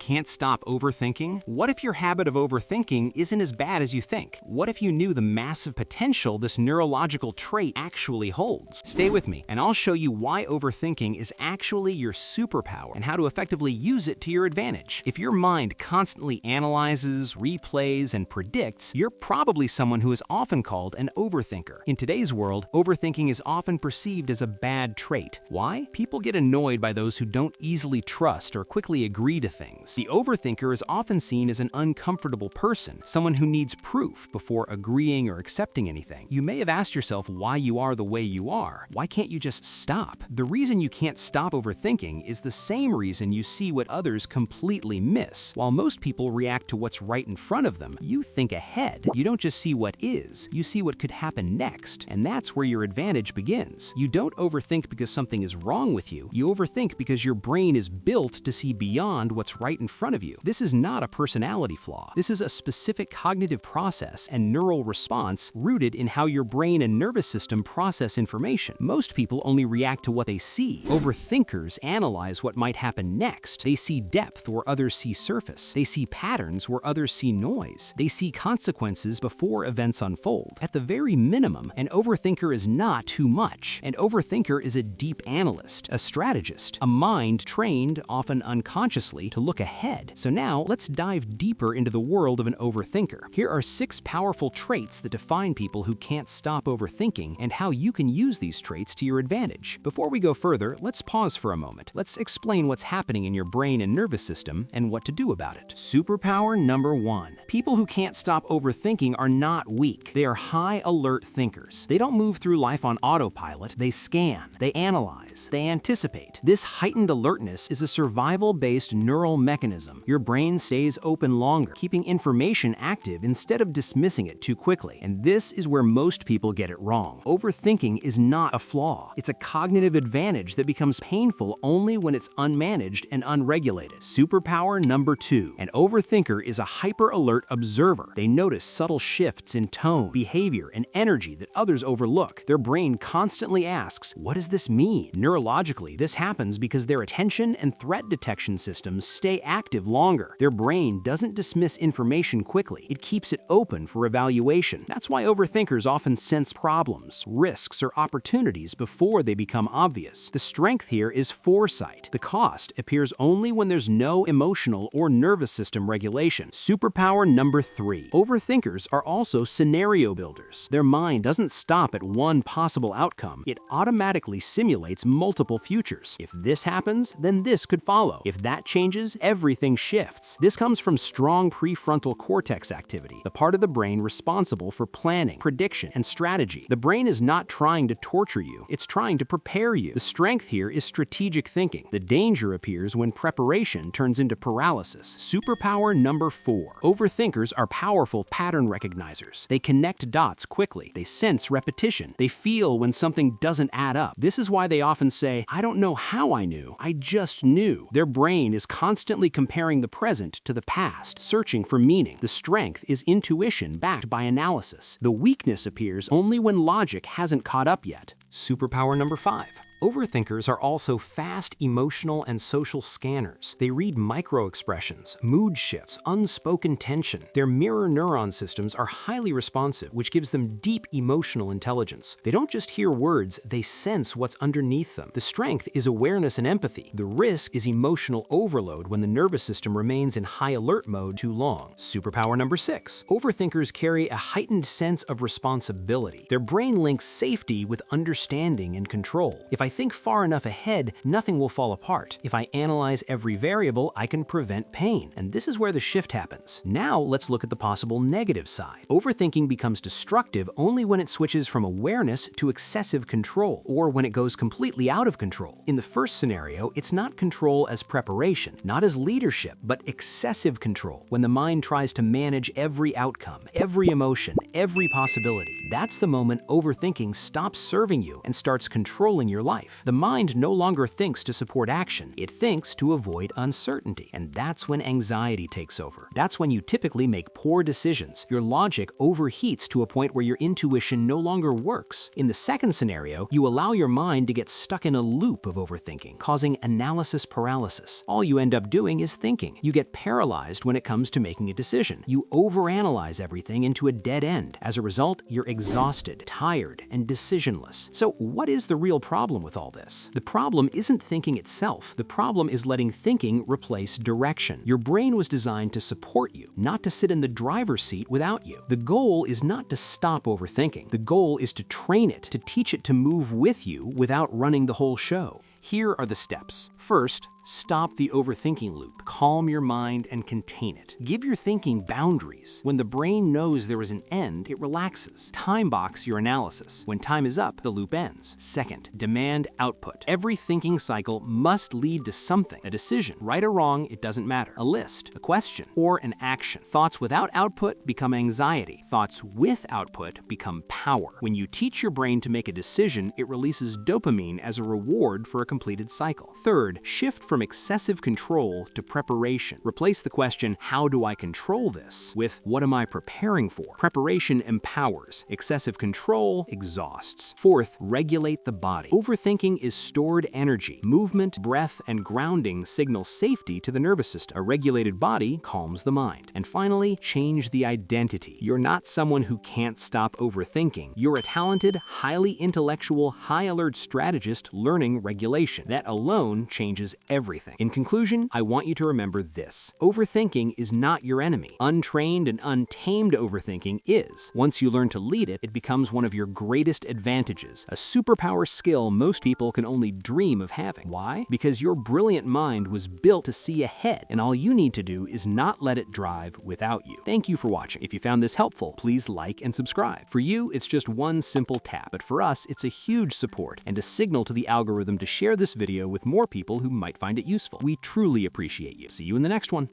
Can't stop overthinking? What if your habit of overthinking isn't as bad as you think? What if you knew the massive potential this neurological trait actually holds? Stay with me, and I'll show you why overthinking is actually your superpower and how to effectively use it to your advantage. If your mind constantly analyzes, replays, and predicts, you're probably someone who is often called an overthinker. In today's world, overthinking is often perceived as a bad trait. Why? People get annoyed by those who don't easily trust or quickly agree to things. The overthinker is often seen as an uncomfortable person, someone who needs proof before agreeing or accepting anything. You may have asked yourself why you are the way you are. Why can't you just stop? The reason you can't stop overthinking is the same reason you see what others completely miss. While most people react to what's right in front of them, you think ahead. You don't just see what is, you see what could happen next. And that's where your advantage begins. You don't overthink because something is wrong with you. You overthink because your brain is built to see beyond what's right in front of you. This is not a personality flaw. This is a specific cognitive process and neural response rooted in how your brain and nervous system process information. Most people only react to what they see. Overthinkers analyze what might happen next. They see depth where others see surface. They see patterns where others see noise. They see consequences before events unfold. At the very minimum, an overthinker is not too much. An overthinker is a deep analyst, a strategist, a mind trained, often unconsciously, to look ahead. So now, let's dive deeper into the world of an overthinker. Here are 6 powerful traits that define people who can't stop overthinking and how you can use these traits to your advantage. Before we go further, let's pause for a moment. Let's explain what's happening in your brain and nervous system and what to do about it. Superpower number 1. People who can't stop overthinking are not weak. They are high alert thinkers. They don't move through life on autopilot. They scan, they analyze, they anticipate. This heightened alertness is a survival-based neural mechanism. Your brain stays open longer, keeping information active instead of dismissing it too quickly. And this is where most people get it wrong. Overthinking is not a flaw. It's a cognitive advantage that becomes painful only when it's unmanaged and unregulated. Superpower number 2. An overthinker is a hyper-alert observer. They notice subtle shifts in tone, behavior, and energy that others overlook. Their brain constantly asks, what does this mean? Neurologically, this happens because their attention and threat detection systems stay active longer. Their brain doesn't dismiss information quickly. It keeps it open for evaluation. That's why overthinkers often sense problems, risks, or opportunities before they become obvious. The strength here is foresight. The cost appears only when there's no emotional or nervous system regulation. Superpower number 3. Overthinkers are also scenario builders. Their mind doesn't stop at one possible outcome. It automatically simulates multiple futures. If this happens, then this could follow. If that changes, everything shifts. This comes from strong prefrontal cortex activity, the part of the brain responsible for planning, prediction, and strategy. The brain is not trying to torture you. It's trying to prepare you. The strength here is strategic thinking. The danger appears when preparation turns into paralysis. Superpower number 4. Overthinkers are powerful pattern recognizers. They connect dots quickly. They sense repetition. They feel when something doesn't add up. This is why they often say, I don't know how I knew. I just knew. Their brain is constantly comparing the present to the past, searching for meaning. The strength is intuition backed by analysis. The weakness appears only when logic hasn't caught up yet. Superpower number 5. Overthinkers are also fast emotional and social scanners. They read micro-expressions, mood shifts, unspoken tension. Their mirror neuron systems are highly responsive, which gives them deep emotional intelligence. They don't just hear words, they sense what's underneath them. The strength is awareness and empathy. The risk is emotional overload when the nervous system remains in high alert mode too long. Superpower number 6. Overthinkers carry a heightened sense of responsibility. Their brain links safety with understanding and control. If I think far enough ahead, nothing will fall apart. If I analyze every variable, I can prevent pain. And this is where the shift happens. Now let's look at the possible negative side. Overthinking becomes destructive only when it switches from awareness to excessive control, or when it goes completely out of control. In the first scenario, it's not control as preparation, not as leadership, but excessive control, when the mind tries to manage every outcome, every emotion, every possibility. That's the moment overthinking stops serving you and starts controlling your life. life. The mind no longer thinks to support action, it thinks to avoid uncertainty. And that's when anxiety takes over. That's when you typically make poor decisions. Your logic overheats to a point where your intuition no longer works. In the second scenario, you allow your mind to get stuck in a loop of overthinking, causing analysis paralysis. All you end up doing is thinking. You get paralyzed when it comes to making a decision. You overanalyze everything into a dead end. As a result, you're exhausted, tired, and decisionless. So what is the real problem with all this? The problem isn't thinking itself. The problem is letting thinking replace direction. Your brain was designed to support you, not to sit in the driver's seat without you. The goal is not to stop overthinking. The goal is to train it, to teach it to move with you without running the whole show. Here are the steps. First, stop the overthinking loop. Calm your mind and contain it. Give your thinking boundaries. When the brain knows there is an end, it relaxes. Time box your analysis. When time is up, the loop ends. Second, demand output. Every thinking cycle must lead to something. A decision. Right or wrong, it doesn't matter. A list, a question, or an action. Thoughts without output become anxiety. Thoughts with output become power. When you teach your brain to make a decision, it releases dopamine as a reward for a completed cycle. Third, shift from excessive control to preparation. Replace the question, how do I control this, with what am I preparing for? Preparation empowers. Excessive control exhausts. Fourth, regulate the body. Overthinking is stored energy. Movement, breath, and grounding signal safety to the nervous system. A regulated body calms the mind. And finally, change the identity. You're not someone who can't stop overthinking. You're a talented, highly intellectual, high-alert strategist learning regulation. That alone changes everything. In conclusion, I want you to remember this. Overthinking is not your enemy. Untrained and untamed overthinking is. Once you learn to lead it, it becomes one of your greatest advantages, a superpower skill most people can only dream of having. Why? Because your brilliant mind was built to see ahead, and all you need to do is not let it drive without you. Thank you for watching. If you found this helpful, please like and subscribe. For you, it's just one simple tap, but for us, it's a huge support and a signal to the algorithm to share this video with more people who might find it useful. We truly appreciate you. See you in the next one.